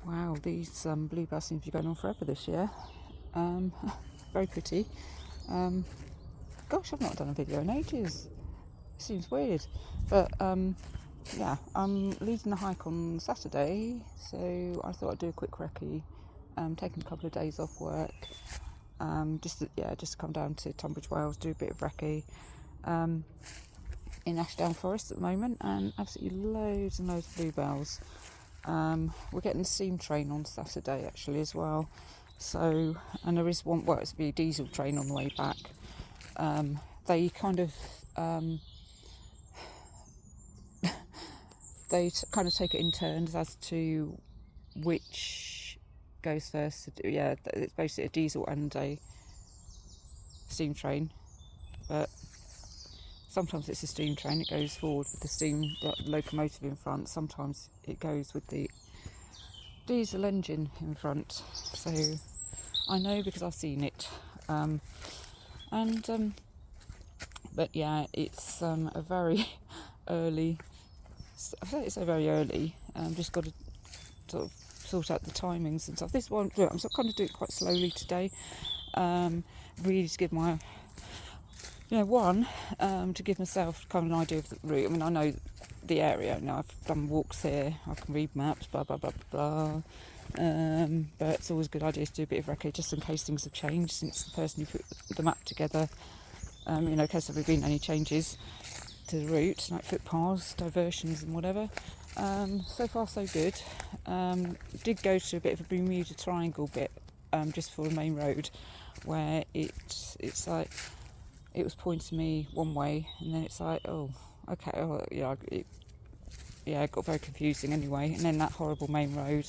Wow, these bluebells seem to be going on forever this year. Very pretty. Gosh, I've not done a video in ages. It seems weird, but yeah, I'm leading the hike on Saturday, so I thought I'd do a quick recce. Taking a couple of days off work, just to come down to Tunbridge Wells, do a bit of recce. In Ashdown Forest at the moment, and absolutely loads and loads of bluebells. We're getting the steam train on Saturday actually as well. So, and there is one, well, it's be a diesel train on the way back. They kind of kind of take it in turns as to which goes first. Yeah, it's basically a diesel and a steam train, but sometimes it's a steam train, it goes forward with the steam locomotive in front. Sometimes it goes with the diesel engine in front. So I know because I've seen it. But yeah, it's a very early. I say it's so very early. Just got to sort of sort out the timings and stuff. This one, I'm sort of kind of doing it quite slowly today. Really to give my to give myself kind of an idea of the route. I mean, I know the area now. I've done walks here. I can read maps. Blah blah blah blah. But it's always a good idea to do a bit of recce just in case things have changed since the person who put the map together. In case there have been any changes to the route, like footpaths, diversions, and whatever. So far, so good. Did go to a bit of a Bermuda Triangle bit just for the main road, where it's like. It was pointing me one way, and then it's like, oh, okay, it got very confusing anyway. And then that horrible main road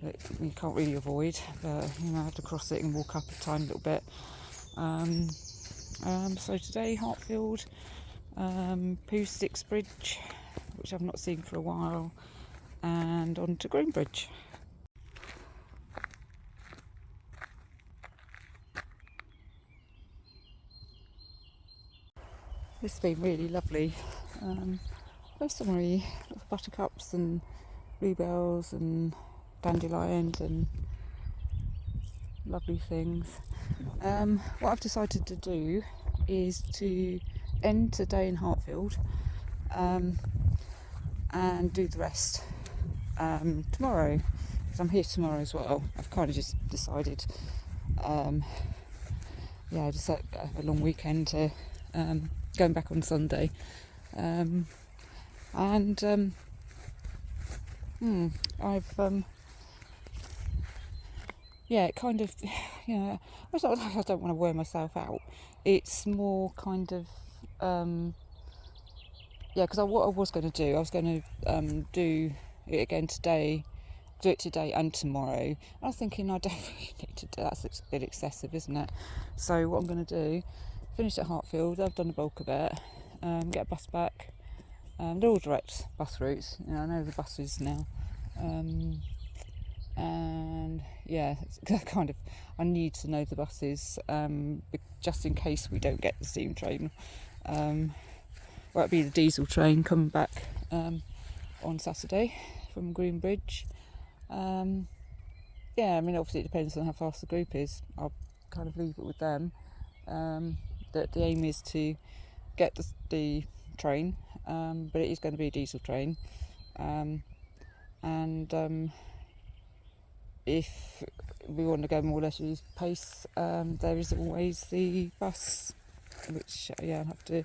that you can't really avoid, but I have to cross it and walk up a tiny little bit. So today, Hartfield, Pooh Sticks Bridge, which I've not seen for a while, and on to Greenbridge. This has been really lovely. Very summery, lots of buttercups and bluebells and dandelions and lovely things. What I've decided to do is to end today in Hartfield and do the rest tomorrow, because I'm here tomorrow as well. I've kind of just decided, just like a long weekend to going back on Sunday, I've kind of, it's not like I don't want to wear myself out. It's more kind of, because what I was going to do, I was going to do it again today, do it today and tomorrow. I was thinking I don't really need to do that. That's a bit excessive, isn't it? So what I'm going to do, finish at Hartfield. I've done the bulk of it. Get a bus back. They're all direct bus routes. I know the buses now. It's kind of, I need to know the buses just in case we don't get the steam train. It'd be the diesel train coming back on Saturday from Greenbridge. Obviously it depends on how fast the group is. I'll kind of leave it with them. That the aim is to get the train, but it is going to be a diesel train, if we want to go more leisurely pace, there is always the bus, which I have to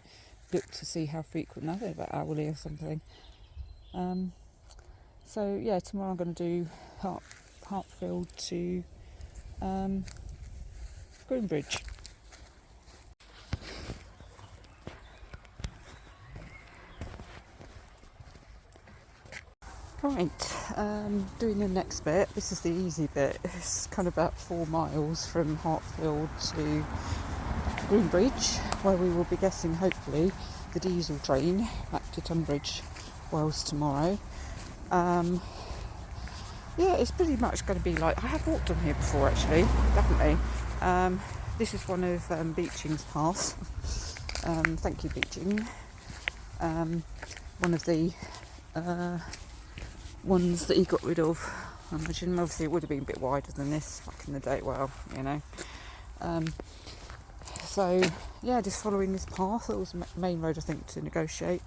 look to see how frequent. I think about hourly or something. Tomorrow I'm going to do Hartfield to Greenbridge. Right, doing the next bit. This is the easy bit. It's kind of about 4 miles from Hartfield to Greenbridge, where we will be getting, hopefully, the diesel train back to Tunbridge Wells tomorrow. It's pretty much going to be like, I have walked on here before actually, definitely. This is one of Beeching's paths. Thank you, Beeching. One of the ones that he got rid of I imagine. Obviously it would have been a bit wider than this back in the day, well, you know. So yeah, just following this path. It was the main road, I think, to negotiate.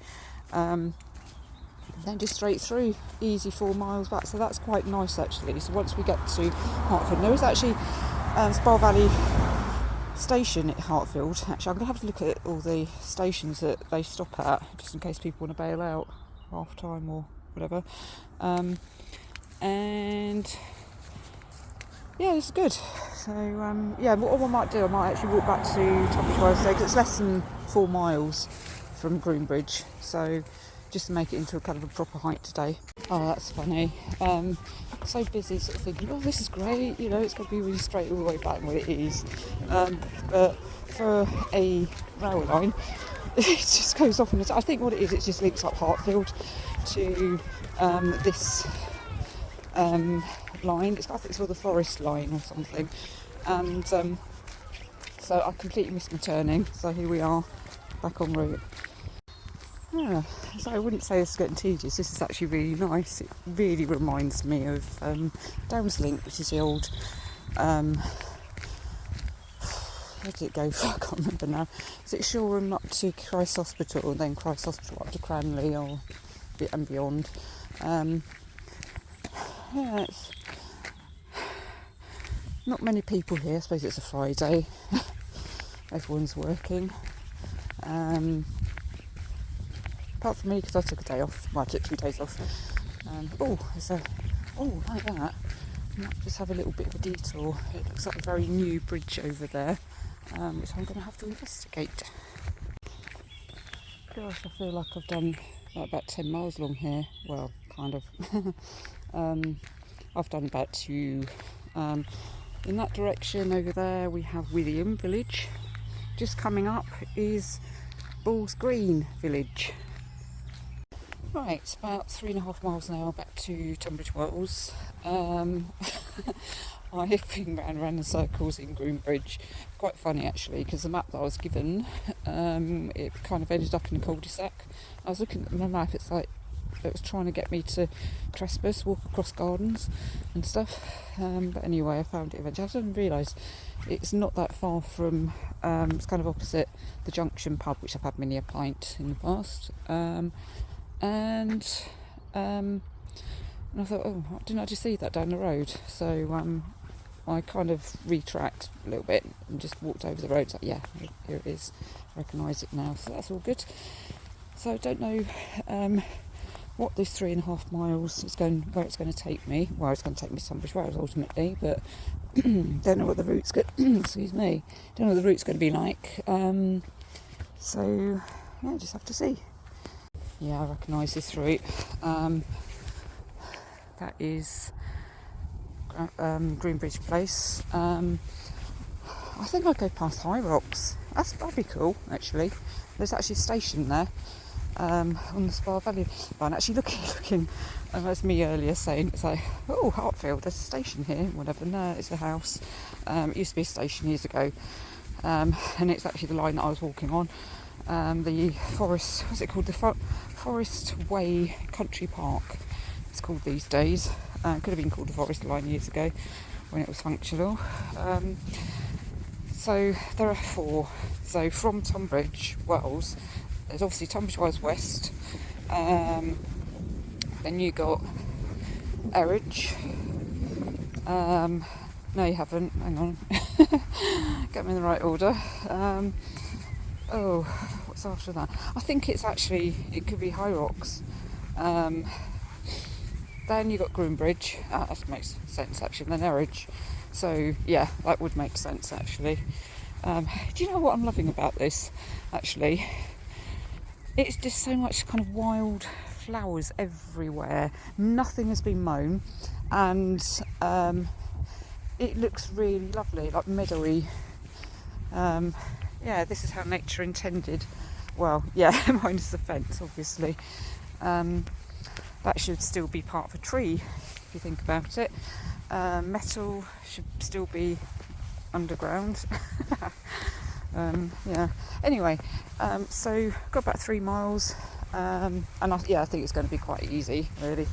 Then just straight through, easy 4 miles back. So that's quite nice actually. So once we get to Hartfield, there is actually Spa Valley station at Hartfield. Actually, I'm going to have to look at all the stations that they stop at, just in case people want to bail out half time or whatever. And yeah, it's good. So yeah, what I might do, I might actually walk back to Tunbridge Wells today, because it's less than 4 miles from Groombridge, so just to make it into a kind of a proper hike today. Oh, that's funny. So busy, sort of thinking, oh, this is great, you know, it's going to be really straight all the way back. Well, it is, but for a rail line, it just goes off, and I think what it is, it just links up Hartfield to this line. I think it's called the Forest line or something, and so I completely missed my turning, so here we are back en route. Yeah, so I wouldn't say this is getting tedious. This is actually really nice. It really reminds me of Downslink, which is the old where did it go? I can't remember now. Is it Shoreham up to Christ Hospital, and then Christ Hospital up to Cranley or and beyond? Yeah, it's not many people here. I suppose it's a Friday. Everyone's working. Apart from me, because I took a day off. Well, I took 2 days off. Like that. I might just have a little bit of a detour. It looks like a very new bridge over there, which I'm going to have to investigate. Gosh, I feel like I've done about 10 miles along here. Well, kind of. I've done about 2. In that direction over there we have William Village. Just coming up is Balls Green Village. Right, it's about 3.5 miles now back to Tunbridge Wells. I've been round in circles in Groombridge. Quite funny actually, because the map that I was given, it kind of ended up in a cul-de-sac. I was looking at my map, it's like it was trying to get me to trespass, walk across gardens and stuff. But anyway, I found it eventually. I didn't realise it's not that far from, it's kind of opposite the Junction pub, which I've had many a pint in the past. And I thought, oh, didn't I just see that down the road? So I kind of retracked a little bit and just walked over the road. It's like, yeah, here it is. I recognise it now, so that's all good. So I don't know what this 3.5 miles is where it's going to take me. Well, it's going to take me to Tunbridge Wells ultimately, but don't know what the route's excuse me. Don't know what the route's going to be like. So yeah, just have to see. Yeah, I recognise this route. That is Groombridge Place. I think I'll go past High Rocks. That'd be cool, actually. There's actually a station there on the Spa Valley line. Actually, looking, that's me earlier saying, it's like, oh, Hartfield, there's a station here, whatever. No, it's a house. It used to be a station years ago, and it's actually the line that I was walking on. The Forest, what's it called? The Forest Way Country Park, it's called these days. Could have been called the Forest Line years ago when it was functional. So there are 4. So from Tunbridge Wells, there's obviously Tunbridge Wells West. Then you got Erridge. No, you haven't. Hang on. Get them in the right order. What's after that? I think it could be High Rocks. Then you got Groombridge. That makes sense actually. Then Erridge. So yeah, that would make sense actually. Do you know what I'm loving about this? Actually, it's just so much kind of wild flowers everywhere. Nothing has been mown, and it looks really lovely, like meadowy. Yeah, this is how nature intended. Well, yeah, minus the fence, obviously. That should still be part of a tree, if you think about it. Metal should still be underground. Yeah. Anyway, so got about 3 miles, and I think it's going to be quite easy, really.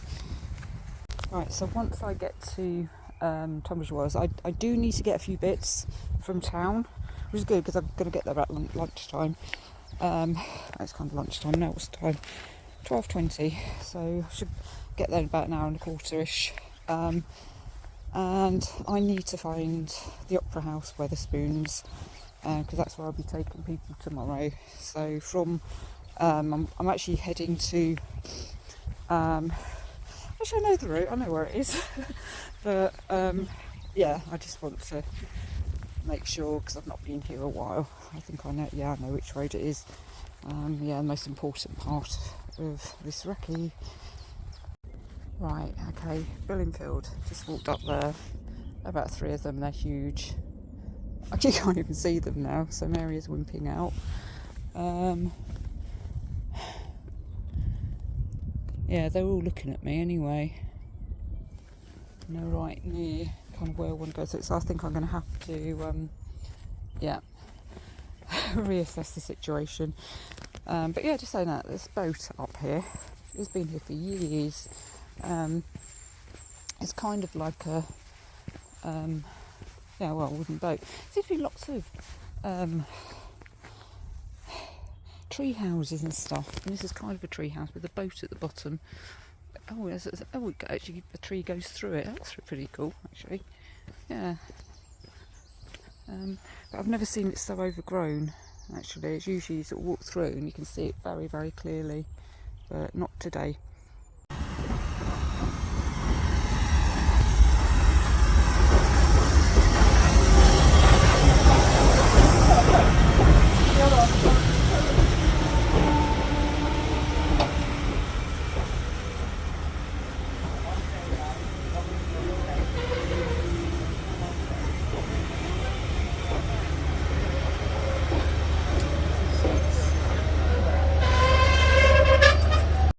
Right, so once I get to Tunbridge Wells, I do need to get a few bits from town, which is good because I'm going to get there about lunchtime. It's kind of lunchtime now, what's the time? 12:20, so I should get there in about an hour and a quarter-ish. And I need to find the Opera House Wetherspoons, because that's where I'll be taking people tomorrow. So from, I'm actually heading to, actually I know the route, I know where it is, but yeah, I just want to make sure, because I've not been here a while. I think I know, yeah, I know which road it is. Yeah, the most important part of this recce. Right, okay, Billingfield, just walked up there, about 3 of them, they're huge. I can't even see them now, so Mary is wimping out. Yeah, they're all looking at me anyway. And they're right near kind of where I want to go, so I think I'm going to have to, yeah, reassess the situation. But yeah, just saying that, this boat up here, it's been here for years. It's kind of like a, yeah, well, a wooden boat. Seems to be lots of tree houses and stuff, and this is kind of a tree house with a boat at the bottom. Oh, actually a tree goes through it. That's pretty cool, actually. Yeah. But I've never seen it so overgrown, actually. It's usually you sort of walk through and you can see it very, very clearly, but not today.